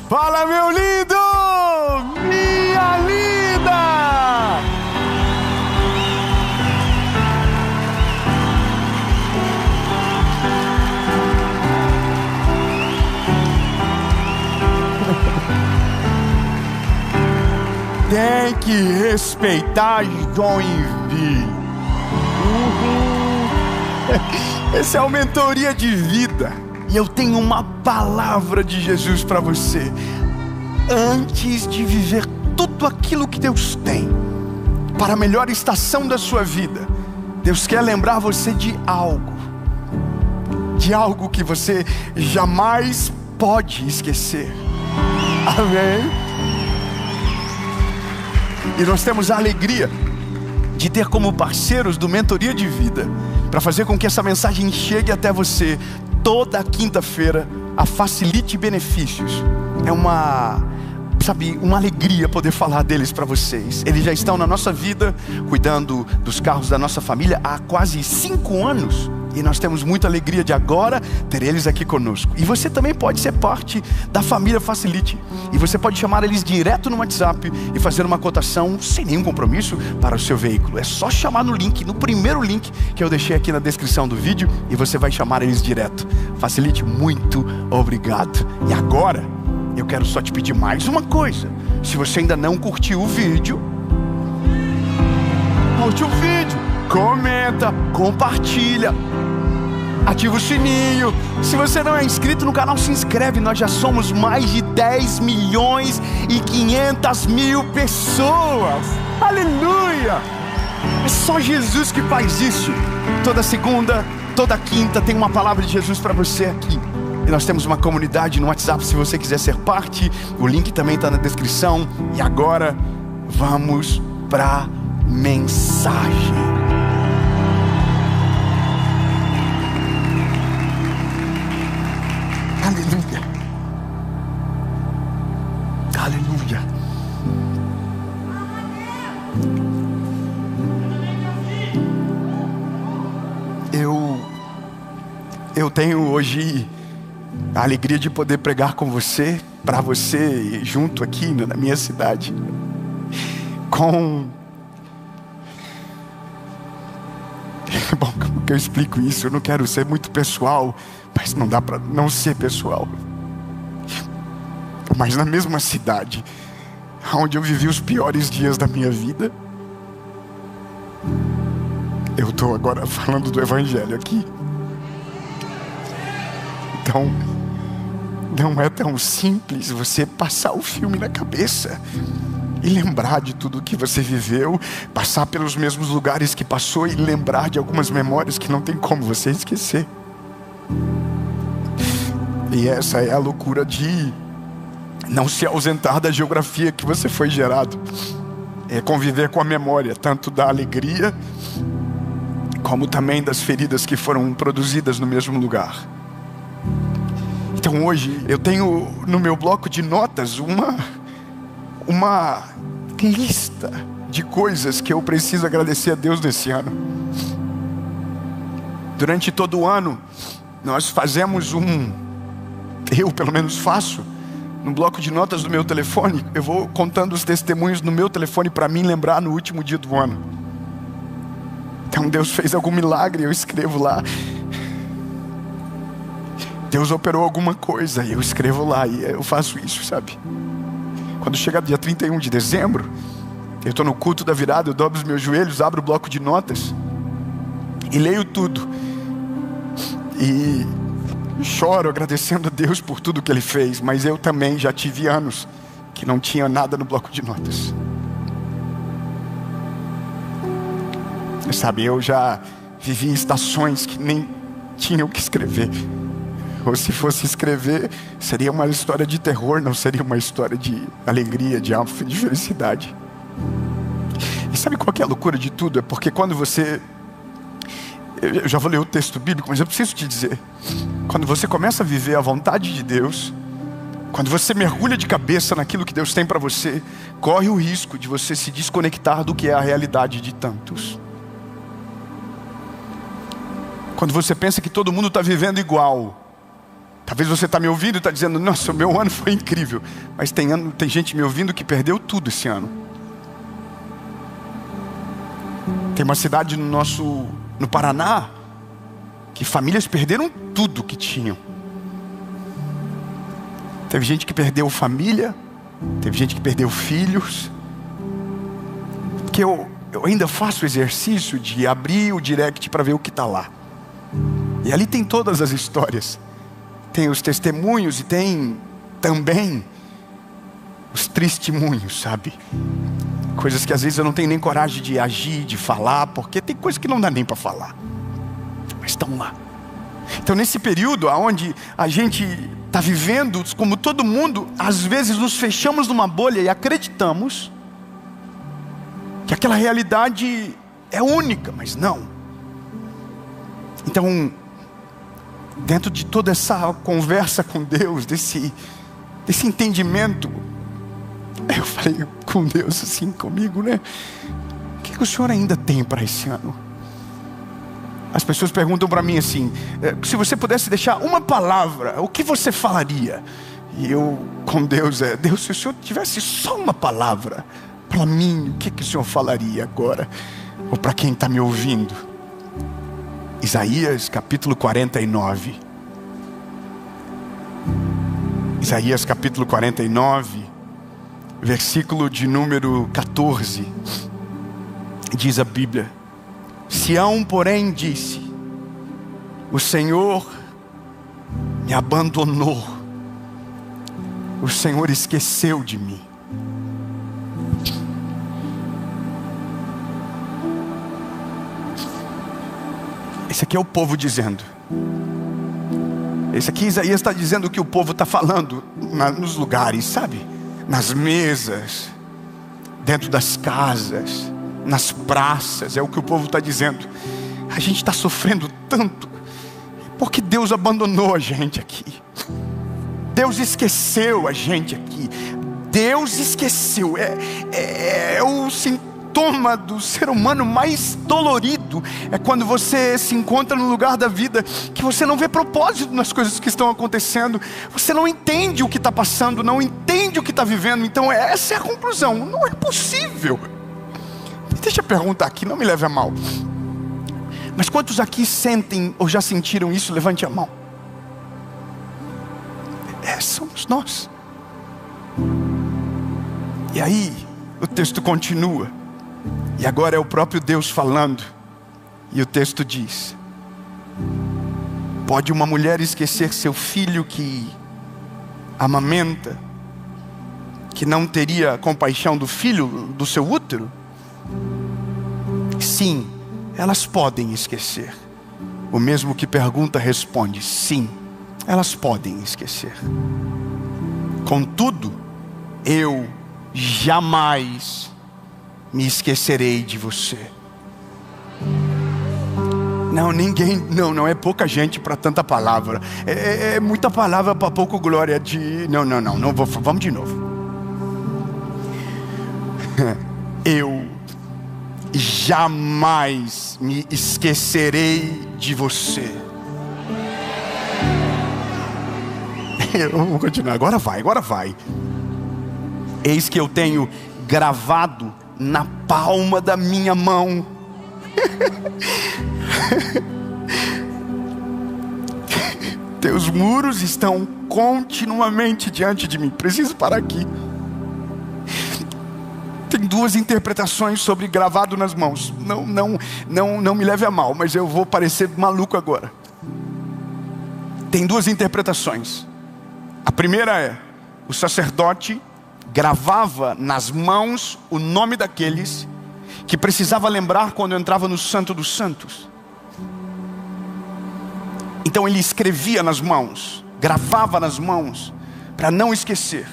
Fala, meu lindo! Minha linda! Tem que respeitar Joinville. Esse é o Mentoria de Vida. E eu tenho uma palavra de Jesus para você. Antes de viver tudo aquilo que Deus tem para a melhor estação da sua vida, Deus quer lembrar você de algo que você jamais pode esquecer. Amém? E nós temos a alegria de ter como parceiros do Mentoria de Vida, para fazer com que essa mensagem chegue até você toda quinta-feira, a Facilite Benefícios. É uma alegria poder falar deles para vocês. Eles já estão na nossa vida, cuidando dos carros da nossa família há quase 5 anos. E nós temos muita alegria de agora ter eles aqui conosco. E você também pode ser parte da família Facilite. E você pode chamar eles direto no WhatsApp e fazer uma cotação sem nenhum compromisso para o seu veículo. É só chamar no link, no primeiro link que eu deixei aqui na descrição do vídeo, e você vai chamar eles direto. Facilite, muito obrigado. E agora, eu quero só te pedir mais uma coisa. Se você ainda não curtiu o vídeo, curte o vídeo, comenta, compartilha, ativa o sininho. Se você não é inscrito no canal, se inscreve. Nós já somos mais de 10.500.000 pessoas. Aleluia! É só Jesus que faz isso. Toda segunda, toda quinta tem uma palavra de Jesus para você aqui. E nós temos uma comunidade no WhatsApp, se você quiser ser parte. O link também está na descrição. E agora, vamos para a mensagem. Aleluia. Aleluia. Eu tenho hoje a alegria de poder pregar com você, para você, junto aqui na minha cidade, Bom, como que eu explico isso? Eu não quero ser muito pessoal, mas não dá para não ser pessoal. Mas na mesma cidade onde eu vivi os piores dias da minha vida, eu estou agora falando do Evangelho aqui. Então, não é tão simples você passar o filme na cabeça e lembrar de tudo que você viveu, passar pelos mesmos lugares que passou e lembrar de algumas memórias que não tem como você esquecer. E essa é a loucura de não se ausentar da geografia que você foi gerado. É conviver com a memória, tanto da alegria, como também das feridas que foram produzidas no mesmo lugar. Então hoje eu tenho no meu bloco de notas uma lista de coisas que eu preciso agradecer a Deus nesse ano. Durante todo o ano nós fazemos eu pelo menos faço, no bloco de notas do meu telefone, eu vou contando os testemunhos no meu telefone para mim lembrar no último dia do ano. Então Deus fez algum milagre, eu escrevo lá. Deus operou alguma coisa, e eu escrevo lá, e eu faço isso, sabe? Quando chega dia 31 de dezembro, eu estou no culto da virada, eu dobro os meus joelhos, abro o bloco de notas e leio tudo. E choro agradecendo a Deus por tudo que Ele fez, mas eu também já tive anos que não tinha nada no bloco de notas. Sabe, eu já vivi estações que nem tinha o que escrever. Ou se fosse escrever, seria uma história de terror, não seria uma história de alegria, de felicidade. E sabe qual que é a loucura de tudo? É porque quando você... Eu já vou ler o texto bíblico, mas eu preciso te dizer. Quando você começa a viver a vontade de Deus, quando você mergulha de cabeça naquilo que Deus tem para você, corre o risco de você se desconectar do que é a realidade de tantos. Quando você pensa que todo mundo está vivendo igual, Talvez você está me ouvindo e está dizendo: nossa, o meu ano foi incrível. Mas tem gente me ouvindo que perdeu tudo esse ano. Tem uma cidade no Paraná que famílias perderam tudo que tinham. Teve gente que perdeu família, teve gente que perdeu filhos. Porque eu ainda faço o exercício de abrir o direct para ver o que está lá. E ali tem todas as histórias. Tem os testemunhos e tem também os testemunhos, sabe? Coisas que às vezes eu não tenho nem coragem de agir, de falar, porque tem coisas que não dá nem para falar. Mas estão lá. Então nesse período onde a gente está vivendo, como todo mundo, às vezes nos fechamos numa bolha e acreditamos que aquela realidade é única, mas não. Então, dentro de toda essa conversa com Deus, desse entendimento, eu falei com Deus assim comigo, né? O que o Senhor ainda tem para esse ano? As pessoas perguntam para mim assim: se você pudesse deixar uma palavra, o que você falaria? E eu com Deus, Deus, se o Senhor tivesse só uma palavra para mim, o que o Senhor falaria agora? Ou para quem está me ouvindo? Isaías capítulo 49. Isaías capítulo 49, versículo de número 14. Diz a Bíblia: Sião, porém, disse: o Senhor me abandonou, o Senhor esqueceu de mim. Esse aqui é o povo dizendo. Esse aqui, Isaías está dizendo o que o povo está falando nos lugares, sabe? Nas mesas, dentro das casas, nas praças. É o que o povo está dizendo. A gente está sofrendo tanto porque Deus abandonou a gente aqui. Deus esqueceu a gente aqui. Deus esqueceu. É o sintoma do ser humano mais dolorido. É quando você se encontra no lugar da vida que você não vê propósito nas coisas que estão acontecendo. Você não entende o que está passando, não entende o que está vivendo. Então essa é a conclusão. Não é possível. Deixa eu perguntar aqui, não me leve a mal, mas quantos aqui sentem ou já sentiram isso? Levante a mão. Somos nós. E aí o texto continua. E agora é o próprio Deus falando. E o texto diz: pode uma mulher esquecer seu filho que amamenta, que não teria compaixão do filho do seu útero? Sim, elas podem esquecer. O mesmo que pergunta responde: sim, elas podem esquecer. Contudo, eu jamais me esquecerei de você. Não, ninguém, não é pouca gente para tanta palavra. É muita palavra para pouco glória de... Não, vamos de novo. Eu jamais me esquecerei de você. Eu vou continuar, agora vai. Eis que eu tenho gravado na palma da minha mão teus muros estão continuamente diante de mim. Preciso parar aqui. Tem duas interpretações sobre gravado nas mãos. Não me leve a mal, mas eu vou parecer maluco agora. Tem duas interpretações. A primeira é: o sacerdote gravava nas mãos o nome daqueles que precisava lembrar quando entrava no Santo dos Santos. Então ele escrevia nas mãos, gravava nas mãos, para não esquecer.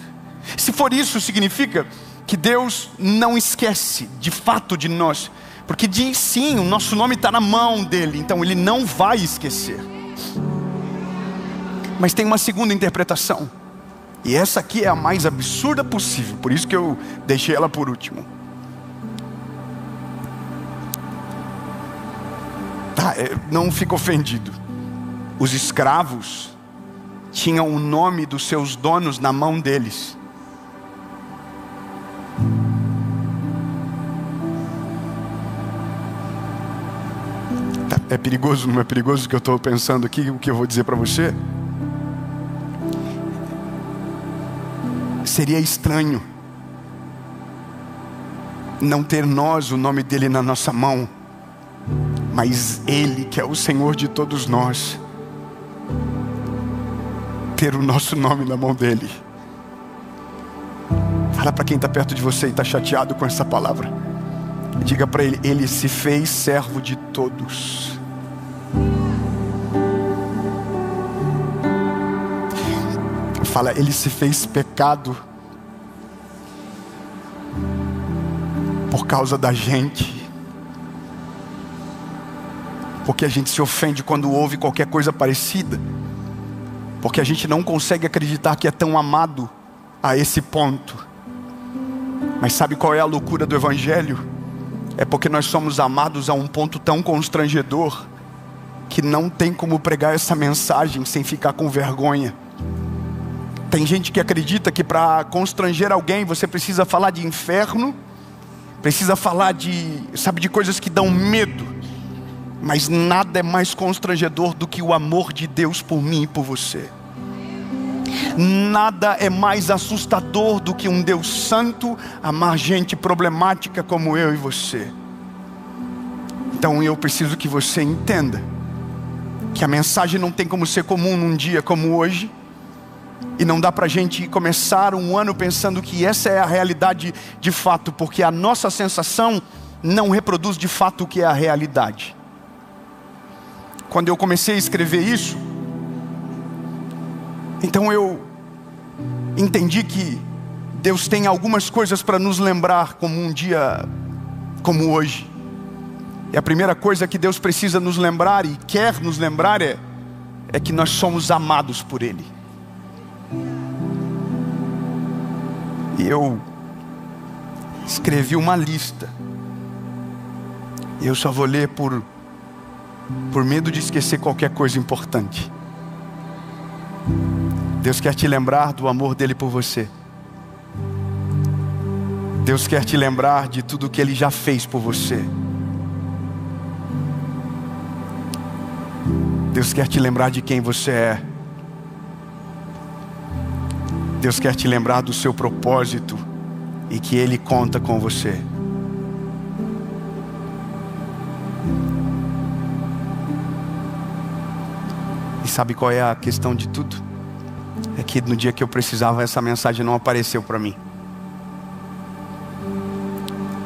Se for isso, significa que Deus não esquece de fato de nós, porque diz sim, o nosso nome está na mão dele, então ele não vai esquecer. Mas tem uma segunda interpretação, e essa aqui é a mais absurda possível, por isso que eu deixei ela por último. Tá, não fica ofendido. Os escravos tinham o nome dos seus donos na mão deles. É perigoso, não é perigoso o que eu estou pensando aqui, o que eu vou dizer para você? Seria estranho não ter nós o nome dele na nossa mão, mas ele, que é o Senhor de todos nós, ter o nosso nome na mão dele. Fala para quem está perto de você e está chateado com essa palavra. Diga para ele: ele se fez servo de todos. Fala: ele se fez pecado por causa da gente. Porque a gente se ofende quando ouve qualquer coisa parecida. Porque a gente não consegue acreditar que é tão amado a esse ponto. Mas sabe qual é a loucura do Evangelho? É porque nós somos amados a um ponto tão constrangedor que não tem como pregar essa mensagem sem ficar com vergonha. Tem gente que acredita que para constranger alguém você precisa falar de inferno, precisa falar de coisas que dão medo. Mas nada é mais constrangedor do que o amor de Deus por mim e por você. Nada é mais assustador do que um Deus santo amar gente problemática como eu e você. Então eu preciso que você entenda que a mensagem não tem como ser comum num dia como hoje. E não dá para a gente começar um ano pensando que essa é a realidade de fato, porque a nossa sensação não reproduz de fato o que é a realidade. Quando eu comecei a escrever isso, então eu entendi que Deus tem algumas coisas para nos lembrar como um dia como hoje. E a primeira coisa que Deus precisa nos lembrar e quer nos lembrar é que nós somos amados por Ele. E eu escrevi uma lista. E eu só vou ler por medo de esquecer qualquer coisa importante. Deus quer te lembrar do amor dele por você. Deus quer te lembrar de tudo que Ele já fez por você. Deus quer te lembrar de quem você é. Deus quer te lembrar do seu propósito e que Ele conta com você. E sabe qual é a questão de tudo? É que no dia que eu precisava, essa mensagem não apareceu para mim.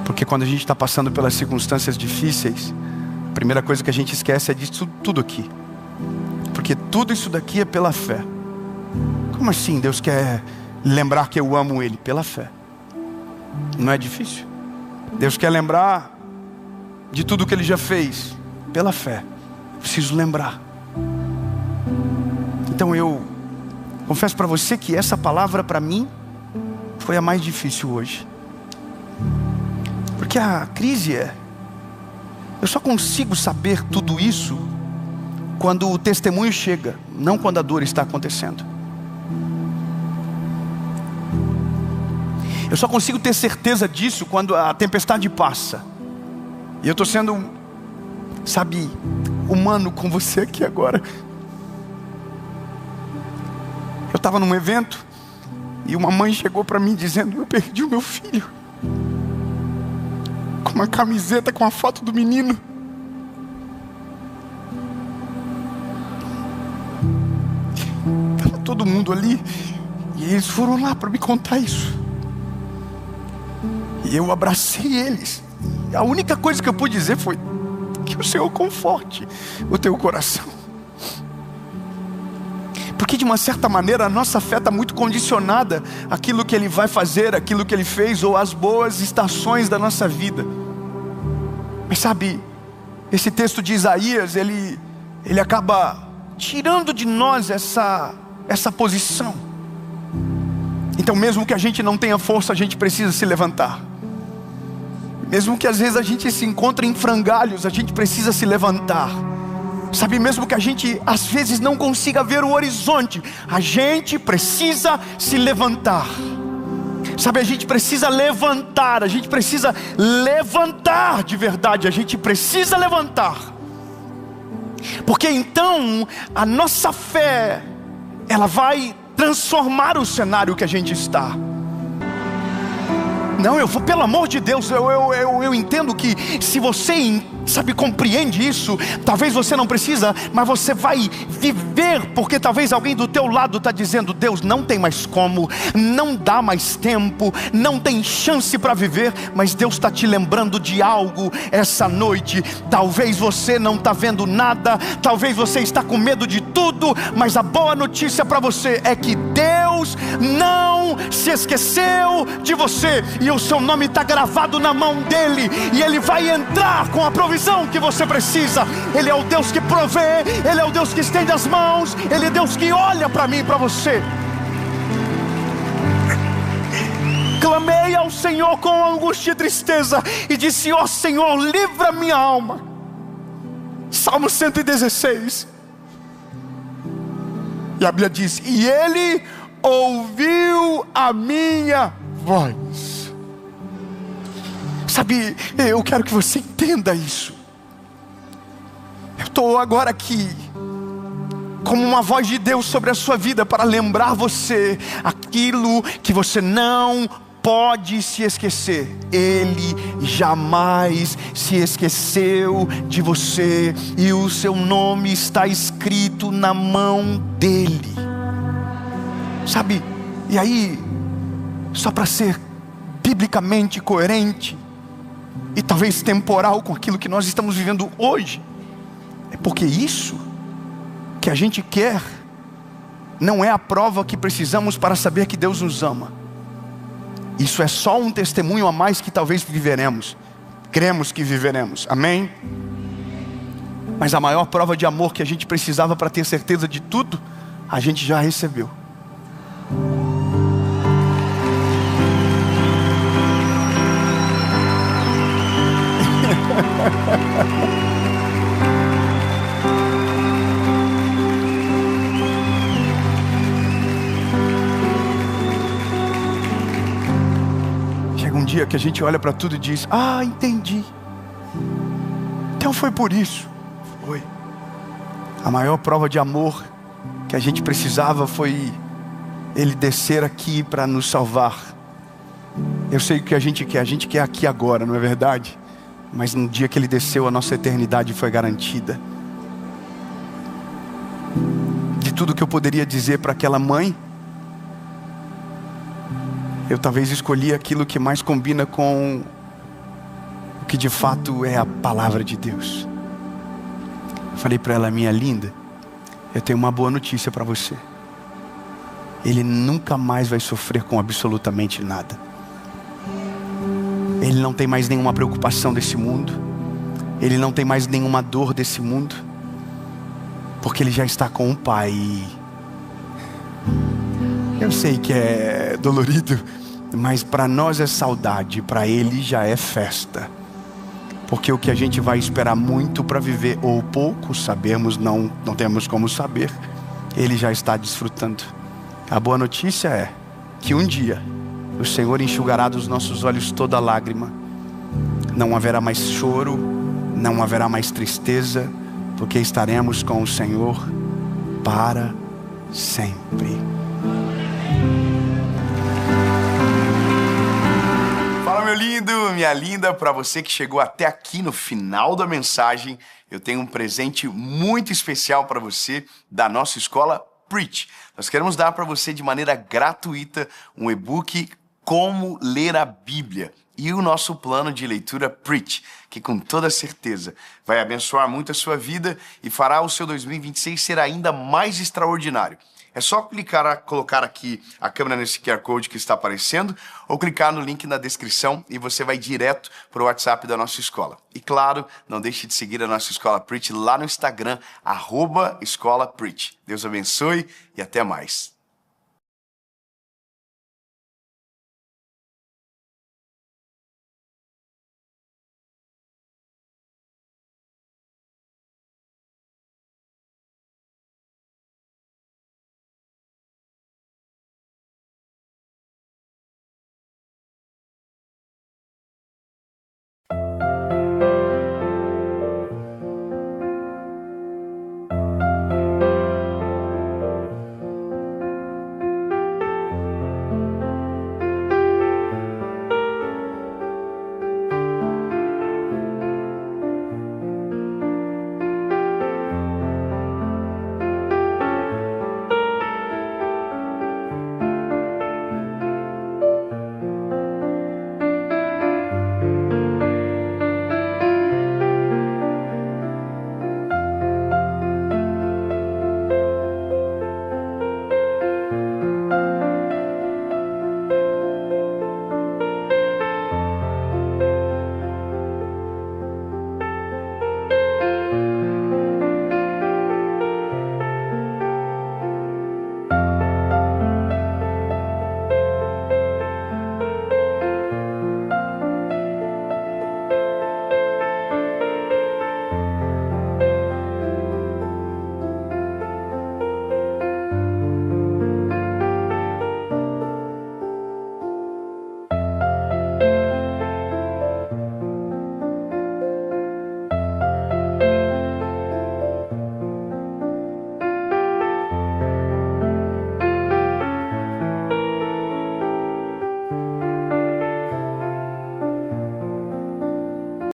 Porque quando a gente está passando pelas circunstâncias difíceis, a primeira coisa que a gente esquece é disso tudo aqui. Porque tudo isso daqui é pela fé. Como assim Deus quer lembrar que eu amo Ele? Pela fé. Não é difícil? Deus quer lembrar de tudo que Ele já fez? Pela fé. Preciso lembrar. Então eu confesso para você que essa palavra para mim foi a mais difícil hoje. Porque a crise eu só consigo saber tudo isso quando o testemunho chega, não quando a dor está acontecendo. Eu só consigo ter certeza disso quando a tempestade passa. E eu estou sendo, humano com você aqui agora. Eu estava num evento e uma mãe chegou para mim dizendo: eu perdi o meu filho. Com uma camiseta com a foto do menino. Estava todo mundo ali e eles foram lá para me contar isso. E eu abracei eles. A única coisa que eu pude dizer foi: que o Senhor conforte o teu coração. Porque de uma certa maneira a nossa fé está muito condicionada àquilo que Ele vai fazer, àquilo que Ele fez, ou às boas estações da nossa vida. Mas esse texto de Isaías, ele acaba tirando de nós essa posição. Então mesmo que a gente não tenha força, a gente precisa se levantar. Mesmo que às vezes a gente se encontre em frangalhos, a gente precisa se levantar. Sabe, mesmo que a gente às vezes não consiga ver o horizonte, a gente precisa se levantar. Sabe, a gente precisa levantar, a gente precisa levantar de verdade, a gente precisa levantar. Porque então a nossa fé, ela vai transformar o cenário que a gente está. Não, eu vou, pelo amor de Deus, eu entendo que se você, sabe, compreende isso, talvez você não precisa, mas você vai viver, porque talvez alguém do teu lado está dizendo: Deus, não tem mais como, não dá mais tempo, não tem chance para viver. Mas Deus está te lembrando de algo essa noite. Talvez você não está vendo nada, talvez você está com medo de tudo, mas a boa notícia para você é que Deus não se esqueceu de você, e o seu nome está gravado na mão dele, e ele vai entrar com a provisão que você precisa. Ele é o Deus que provê, ele é o Deus que estende as mãos, ele é Deus que olha para mim e para você. Clamei ao Senhor com angústia e tristeza, e disse: ó Senhor, livra minha alma. Salmo 116. E a Bíblia diz: e ele ouviu a minha voz. Sabe, eu quero que você entenda isso. Eu estou agora aqui como uma voz de Deus sobre a sua vida, para lembrar você aquilo que você não pode se esquecer. Ele jamais se esqueceu de você, e o seu nome está escrito na mão dele. Sabe, e aí, só para ser biblicamente coerente e talvez temporal com aquilo que nós estamos vivendo hoje, é porque isso que a gente quer não é a prova que precisamos para saber que Deus nos ama. Isso é só um testemunho a mais que talvez viveremos, cremos que viveremos, amém? Mas a maior prova de amor que a gente precisava para ter certeza de tudo, a gente já recebeu. Chega um dia que a gente olha para tudo e diz: ah, entendi, então foi por isso. Foi. A maior prova de amor que a gente precisava foi Ele descer aqui para nos salvar. Eu sei o que a gente quer aqui agora, não é verdade? Mas no dia que Ele desceu, a nossa eternidade foi garantida. De tudo que eu poderia dizer para aquela mãe, eu talvez escolhi aquilo que mais combina com o que de fato é a palavra de Deus. Falei para ela: minha linda, eu tenho uma boa notícia para você. Ele nunca mais vai sofrer com absolutamente nada. Ele não tem mais nenhuma preocupação desse mundo. Ele não tem mais nenhuma dor desse mundo, porque ele já está com o Pai. Eu sei que é dolorido, mas para nós é saudade, para ele já é festa. Porque o que a gente vai esperar muito para viver, ou pouco, sabemos, não temos como saber, ele já está desfrutando. A boa notícia é que um dia o Senhor enxugará dos nossos olhos toda lágrima. Não haverá mais choro, não haverá mais tristeza, porque estaremos com o Senhor para sempre. Fala, meu lindo, minha linda, para você que chegou até aqui no final da mensagem, eu tenho um presente muito especial para você da nossa escola Preach. Nós queremos dar para você de maneira gratuita um e-book Como Ler a Bíblia e o nosso plano de leitura Preach, que com toda certeza vai abençoar muito a sua vida e fará o seu 2026 ser ainda mais extraordinário. É só colocar aqui a câmera nesse QR Code que está aparecendo, ou clicar no link na descrição e você vai direto para o WhatsApp da nossa escola. E claro, não deixe de seguir a nossa Escola Preach lá no Instagram, @Escola Preach. Deus abençoe e até mais.